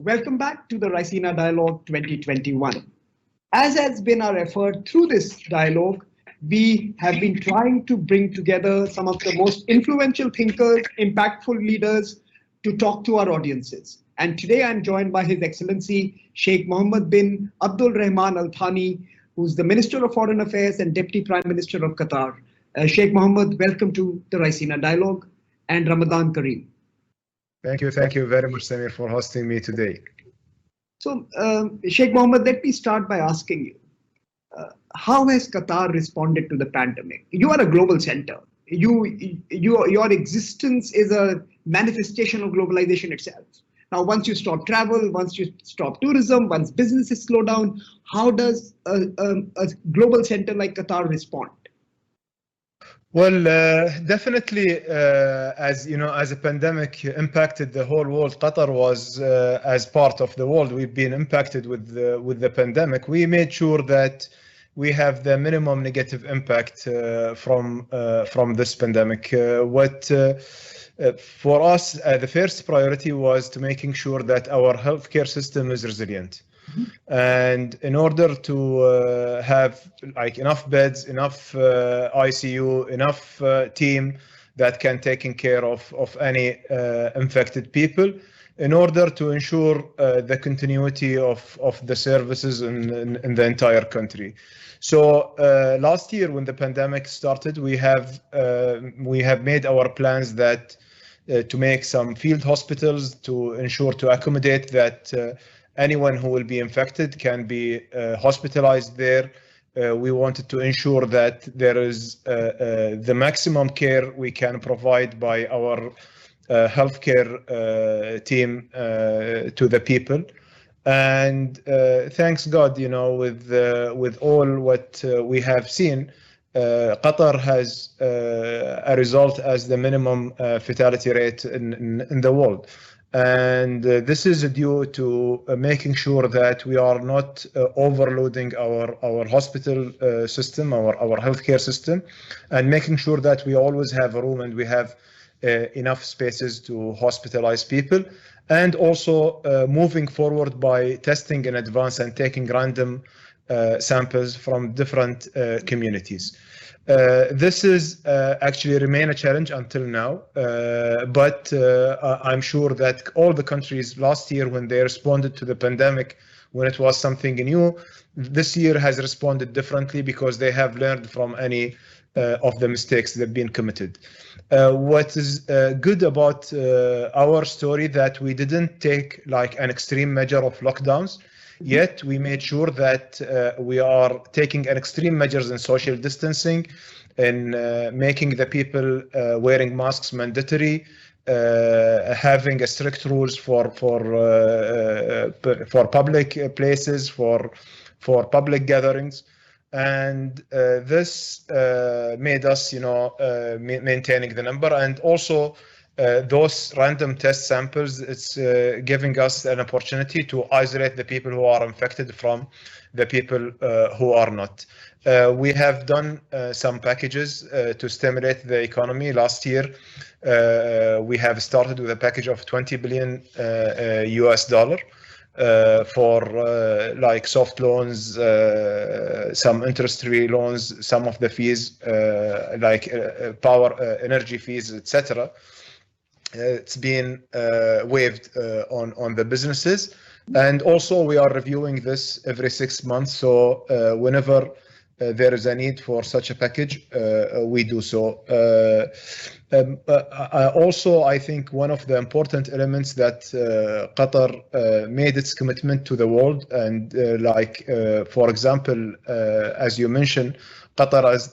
Welcome back to the Raisina Dialogue 2021. As has been our effort through this dialogue, we have been trying to bring together some of the most influential thinkers, impactful leaders to talk to our audiences. And today I'm joined by His Excellency Sheikh Mohammed bin Abdul Rahman Al Thani, who's the Minister of Foreign Affairs and Deputy Prime Minister of Qatar. Sheikh Mohammed, welcome to the Raisina Dialogue and Ramadan Kareem. Thank you very much, Samir, for hosting me today. So, Sheikh Mohammed, let me start by asking you, how has Qatar responded to the pandemic? You are a global center. Your existence is a manifestation of globalization itself. Now, once you stop travel, once you stop tourism, once businesses slow down, how does a global center like Qatar respond? Well, definitely, as you know, as a pandemic impacted the whole world, Qatar was, as part of the world, we've been impacted with the pandemic. We made sure that we have the minimum negative impact from this pandemic. For us, the first priority was to making sure that our healthcare system is resilient. And in order to have like enough beds, enough ICU, enough team that can take care of any infected people, in order to ensure the continuity of the services in the entire country. So last year, when the pandemic started, we have made our plans that to make some field hospitals to ensure to accommodate that anyone who will be infected can be hospitalized there. We wanted to ensure that there is the maximum care we can provide by our healthcare team to the people. And thanks God, you know, with all what we have seen, Qatar has a result as the minimum fatality rate in the world. And this is due to making sure that we are not overloading our hospital system, our healthcare system, and making sure that we always have room and we have enough spaces to hospitalize people, and also moving forward by testing in advance and taking random samples from different communities. This is actually remain a challenge until now, but I'm sure that all the countries last year, when they responded to the pandemic, when it was something new, this year has responded differently because they have learned from any of the mistakes that have been committed. What is good about our story that we didn't take like an extreme measure of lockdowns. Yet we made sure that we are taking an extreme measures in social distancing, in making the people wearing masks mandatory, having a strict rules for public places, for public gatherings, and this made us, you know, maintaining the number, and also those random test samples, it's giving us an opportunity to isolate the people who are infected from the people who are not. We have done some packages to stimulate the economy. Last year, we have started with a package of $20 billion US for like soft loans, some interest-free loans, some of the fees like power, energy fees, etc. It's been waived on the businesses, and also we are reviewing this every 6 months. So whenever there is a need for such a package, we do so. Also, I think one of the important elements that Qatar made its commitment to the world, and for example, as you mentioned, Qatar is,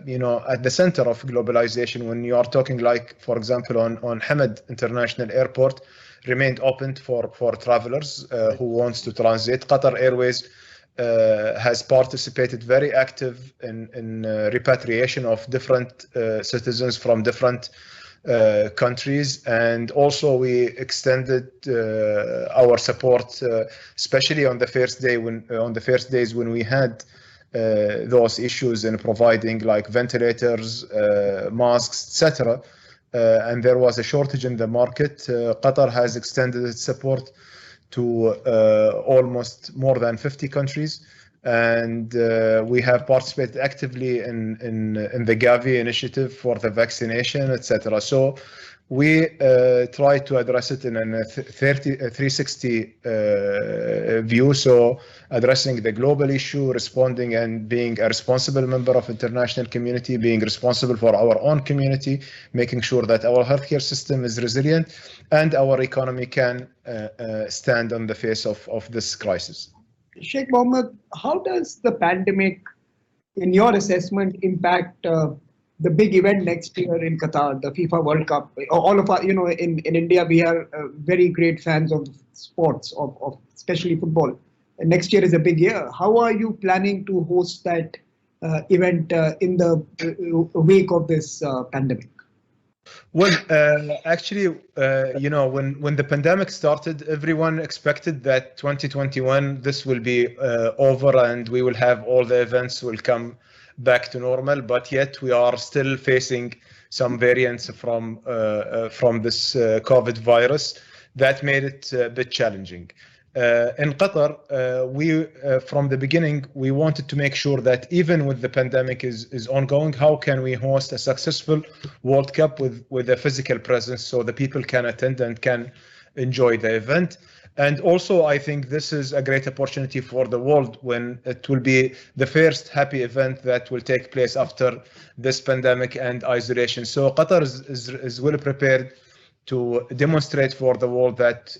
you know, at the center of globalization. When you are talking, like, for example, on Hamad International Airport, remained open for travelers who wants to transit. Qatar Airways has participated very active in repatriation of different citizens from different countries, and also we extended our support, especially on the first days when we had those issues in providing like ventilators, masks, etc. And there was a shortage in the market. Qatar has extended its support to almost more than 50 countries. And we have participated actively in the Gavi initiative for the vaccination, etc. So we try to address it in a 360 view. So addressing the global issue, responding and being a responsible member of international community, being responsible for our own community, making sure that our healthcare system is resilient and our economy can stand on the face of this crisis. Sheikh Mohammed, how does the pandemic, in your assessment, impact the big event next year in Qatar, the FIFA World Cup? All of us, in India, we are very great fans of sports, of especially football. And next year is a big year. How are you planning to host that event in the wake of this pandemic? Well, actually, when the pandemic started, everyone expected that 2021, this will be over and we will have all the events will come back to normal. But yet we are still facing some variants from this COVID virus that made it a bit challenging. In Qatar, we from the beginning, we wanted to make sure that even with the pandemic is ongoing, how can we host a successful World Cup with a physical presence so the people can attend and can enjoy the event. And also, I think this is a great opportunity for the world when it will be the first happy event that will take place after this pandemic and isolation. So Qatar is well prepared to demonstrate for the world that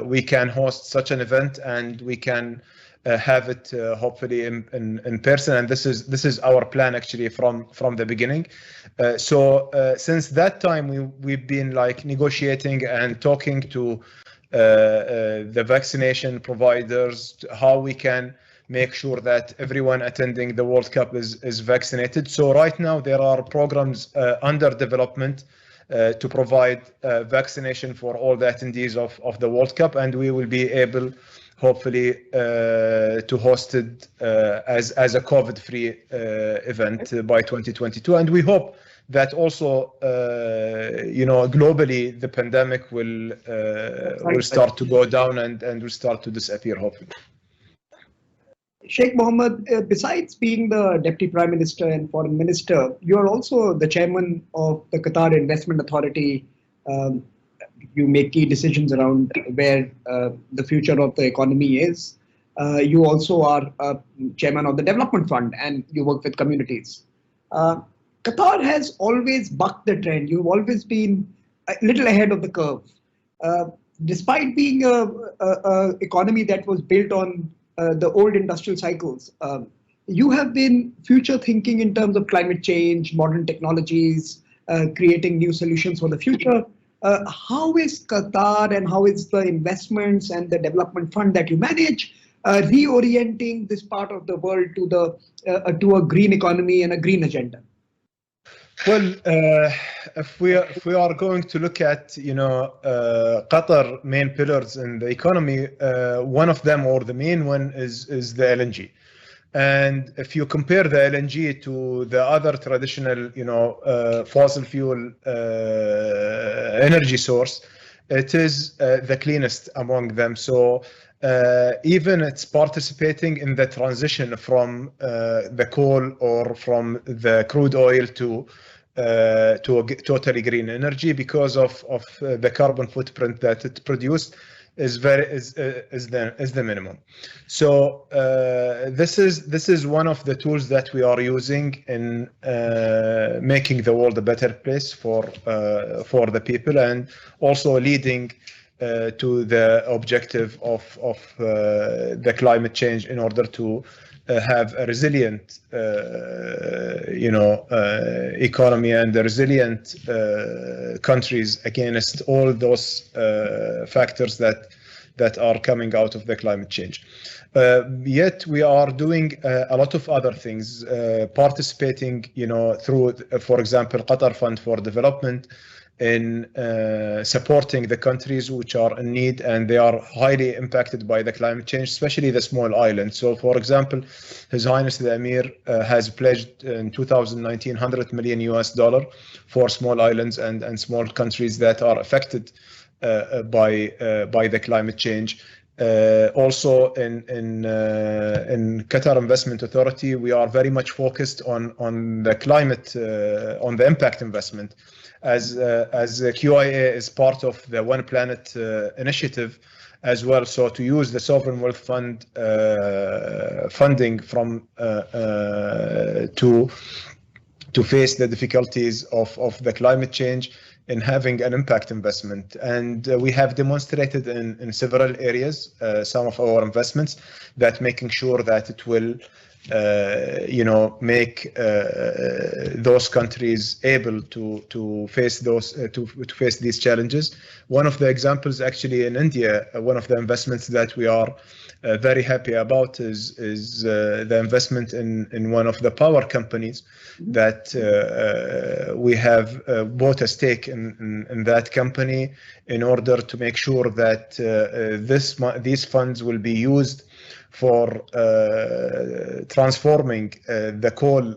we can host such an event and we can have it hopefully in person. And this is our plan actually from the beginning. So since that time, we've been like negotiating and talking to the vaccination providers, how we can make sure that everyone attending the World Cup is vaccinated. So right now there are programs under development to provide vaccination for all the attendees of the World Cup, and we will be able, hopefully, to host it as a COVID-free event by 2022. And we hope that also, globally, the pandemic will start to go down and will start to disappear, hopefully. Sheikh Mohammed, besides being the Deputy Prime Minister and Foreign Minister, you are also the Chairman of the Qatar Investment Authority. You make key decisions around where the future of the economy is. You also are Chairman of the Development Fund and you work with communities. Qatar has always bucked the trend. You've always been a little ahead of the curve. Despite being an economy that was built on the old industrial cycles, you have been future thinking in terms of climate change, modern technologies, creating new solutions for the future. How is Qatar and how is the investments and the development fund that you manage reorienting this part of the world to a green economy and a green agenda? Well, if we are going to look at Qatar main pillars in the economy, one of them or the main one is the LNG. And if you compare the LNG to the other traditional fossil fuel energy source, it is the cleanest among them. So even it's participating in the transition from the coal or from the crude oil to a totally green energy because of the carbon footprint that it produced is the minimum. So this is one of the tools that we are using in making the world a better place for the people and also leading to the objective of the climate change in order to have a resilient economy and a resilient countries against all those factors that are coming out of the climate change. Yet we are doing a lot of other things, participating through, for example, Qatar Fund for Development, in supporting the countries which are in need and they are highly impacted by the climate change, especially the small islands. So, for example, His Highness the Emir has pledged in 2019 $100 million for small islands and small countries that are affected by the climate change. Also in Qatar Investment Authority, we are very much focused on the climate, on the impact investment, as QIA is part of the One Planet initiative as well. So to use the Sovereign Wealth Fund funding from to face the difficulties of the climate change in having an impact investment. And we have demonstrated in several areas, some of our investments, that making sure that it will make those countries able to face face these challenges. One of the examples actually in India, one of the investments that we are very happy about is the investment in one of the power companies that we have bought a stake in that company in order to make sure that these funds will be used for transforming the coal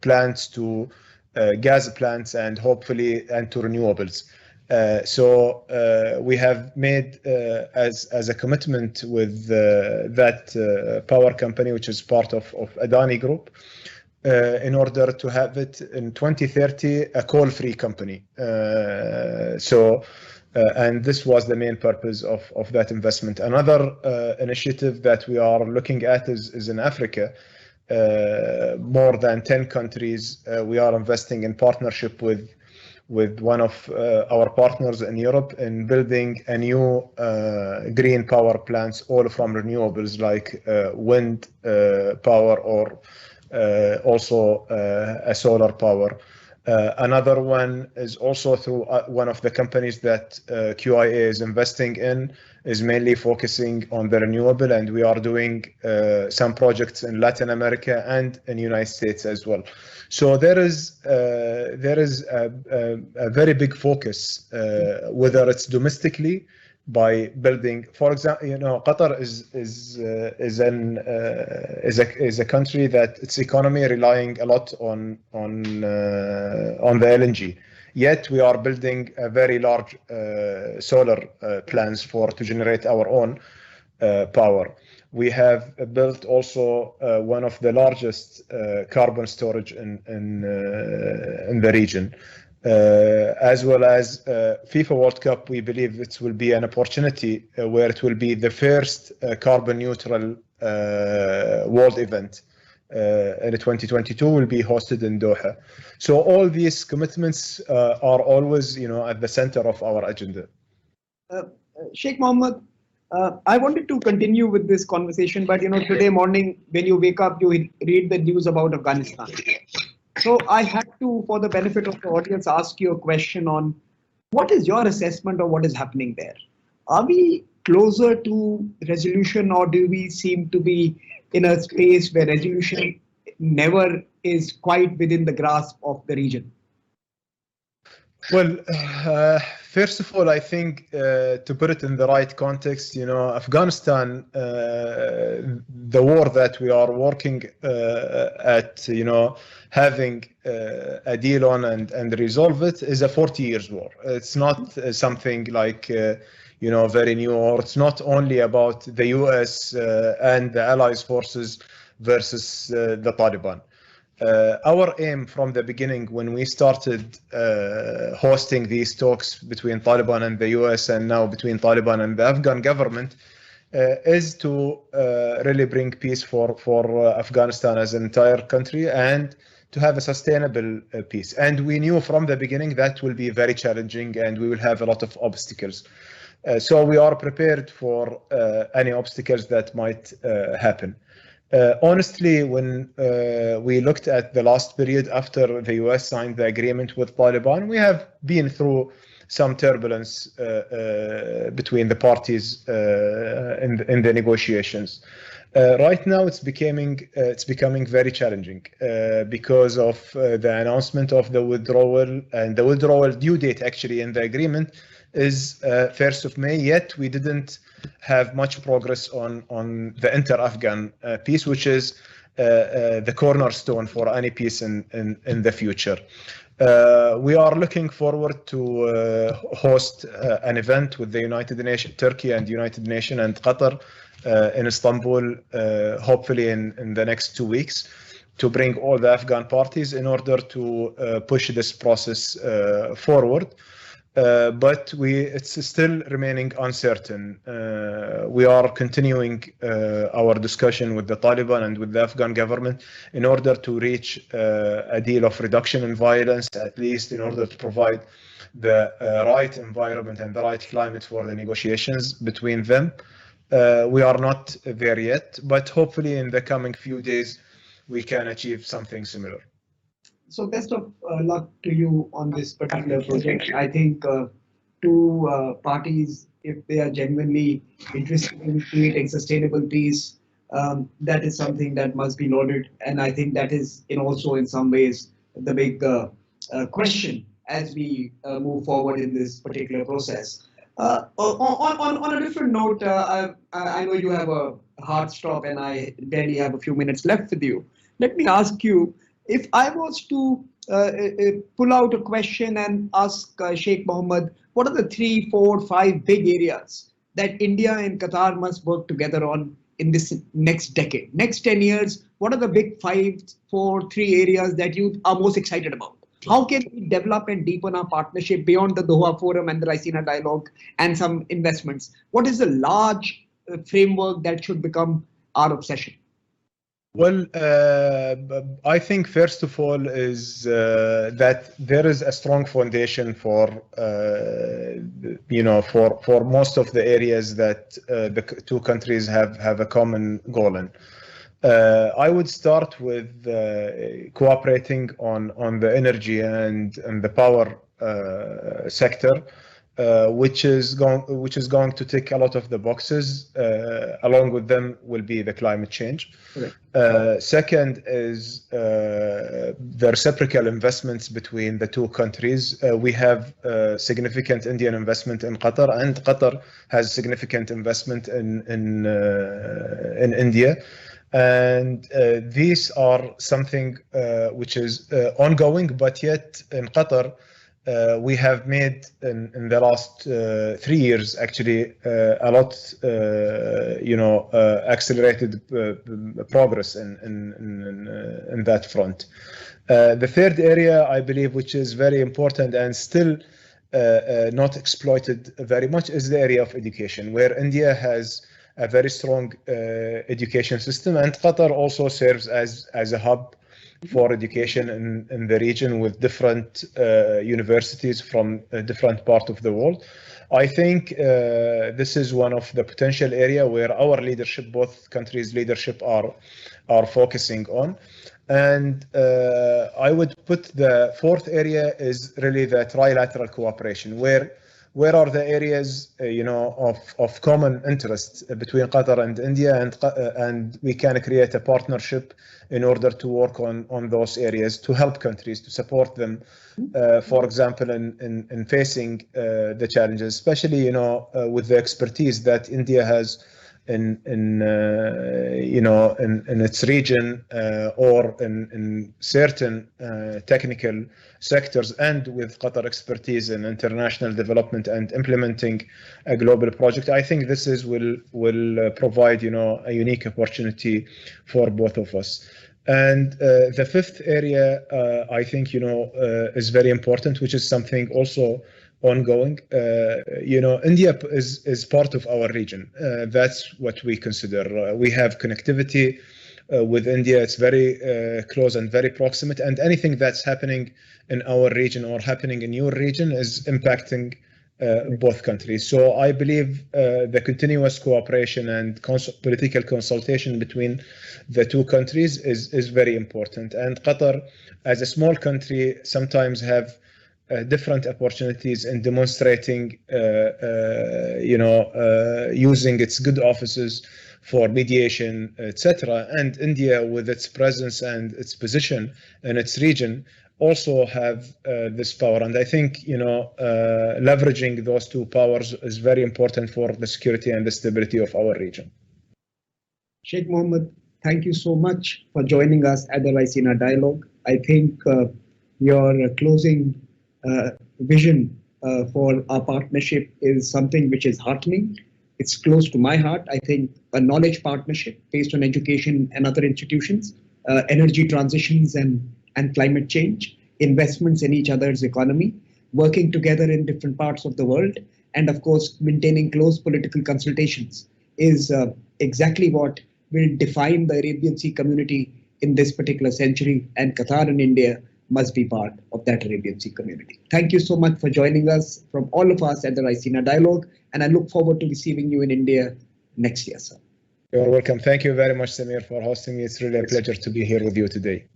plants to gas plants and hopefully to renewables. So we have made as a commitment with that power company, which is part of Adani Group, in order to have it in 2030 a coal-free company. And this was the main purpose of that investment. Another initiative that we are looking at is in Africa. More than 10 countries we are investing in partnership with one of our partners in Europe in building a new green power plants, all from renewables like wind power or also a solar power. Another one is also through one of the companies that QIA is investing in, is mainly focusing on the renewable, and we are doing some projects in Latin America and in the United States as well. So there is a very big focus, whether it's domestically by building, for example, Qatar is a country that its economy relying a lot on the LNG. Yet we are building a very large solar plants to generate our own power. We have built also one of the largest carbon storage in the region. As well as FIFA World Cup, we believe it will be an opportunity where it will be the first carbon neutral world event in 2022 will be hosted in Doha. So all these commitments are always, at the center of our agenda. Sheikh Mohammed, I wanted to continue with this conversation, but today morning when you wake up, you read the news about Afghanistan. So I had to, for the benefit of the audience, ask you a question on what is your assessment of what is happening there? Are we closer to resolution, or do we seem to be in a space where resolution never is quite within the grasp of the region? Well, first of all, I think to put it in the right context, Afghanistan, the war that we are working at, having a deal on and resolve it is a 40 years war. It's not something like, very new, or it's not only about the US and the Allies forces versus the Taliban. Our aim from the beginning, when we started hosting these talks between Taliban and the US, and now between Taliban and the Afghan government, is to really bring peace for Afghanistan as an entire country and to have a sustainable peace. And we knew from the beginning that will be very challenging and we will have a lot of obstacles. So we are prepared for any obstacles that might happen. Honestly, when we looked at the last period after the US signed the agreement with Taliban, we have been through some turbulence between the parties in the negotiations. Right now, it's becoming very challenging because of the announcement of the withdrawal, and the withdrawal due date actually in the agreement is 1st of May. Yet we didn't have much progress on the inter-Afghan peace, which is the cornerstone for any peace in the future. We are looking forward to host an event with the United Nations, Turkey and United Nations and Qatar in Istanbul, hopefully in the next 2 weeks, to bring all the Afghan parties in order to push this process forward. But it's still remaining uncertain. We are continuing our discussion with the Taliban and with the Afghan government in order to reach a deal of reduction in violence, at least in order to provide the right environment and the right climate for the negotiations between them. We are not there yet, but hopefully in the coming few days, we can achieve something similar. So best of luck to you on this particular project. I think two parties, if they are genuinely interested in creating sustainable peace, that is something that must be lauded. And I think that is also in some ways the big question as we move forward in this particular process. On a different note, I know you have a hard stop and I barely have a few minutes left with you. Let me ask you, if I was to pull out a question and ask Sheikh Mohammed, what are the 3, 4, 5 big areas that India and Qatar must work together on in this next decade? Next 10 years, what are the big 5, 4, 3 areas that you are most excited about? How can we develop and deepen our partnership beyond the Doha Forum and the Raisina dialogue and some investments? What is the large framework that should become our obsession? Well, I think first of all is that there is a strong foundation for for most of the areas that the two countries have a common goal in. I would start with cooperating on the energy and the power sector, which is going to tick a lot of the boxes. Along with them will be the climate change. Second is the reciprocal investments between the two countries. We have significant Indian investment in Qatar, and Qatar has significant investment in India. And these are something which is ongoing, but yet in Qatar, we have made in the last 3 years actually a lot, accelerated progress in that front. The third area, I believe, which is very important and still not exploited very much, is the area of education, where India has a very strong education system, and Qatar also serves as a hub for education in the region with different universities from a different part of the world. I think this is one of the potential area where our leadership, both countries' leadership, are focusing on. And I would put the fourth area is really the trilateral cooperation, where are the areas of common interest between Qatar and India, and we can create a partnership in order to work on those areas to help countries, to support them, for example, in facing the challenges, especially with the expertise that India has in its region or in certain technical sectors, and with Qatar expertise in international development and implementing a global project. I think this will provide a unique opportunity for both of us. And the fifth area, I think is very important, which is something also ongoing. India is part of our region. That's what we consider. We have connectivity with India. It's very close and very proximate, and anything that's happening in our region or happening in your region is impacting both countries. So I believe the continuous cooperation and political consultation between the two countries is very important. And Qatar, as a small country, sometimes have different opportunities in demonstrating, using its good offices for mediation, etc. And India, with its presence and its position in its region, also have this power. And I think, leveraging those two powers is very important for the security and the stability of our region. Sheikh Mohammed, thank you so much for joining us at the Raisina Dialogue. I think your closing vision for our partnership is something which is heartening. It's close to my heart. I think a knowledge partnership based on education and other institutions, energy transitions and climate change, investments in each other's economy, working together in different parts of the world, and of course, maintaining close political consultations is exactly what will define the Arabian Sea community in this particular century, and Qatar and India must be part of that Arabian Sea community. Thank you so much for joining us from all of us at the Raisina Dialogue, and I look forward to receiving you in India next year, sir. You're welcome. Thank you very much, Samir, for hosting me. It's really a pleasure to be here with you today.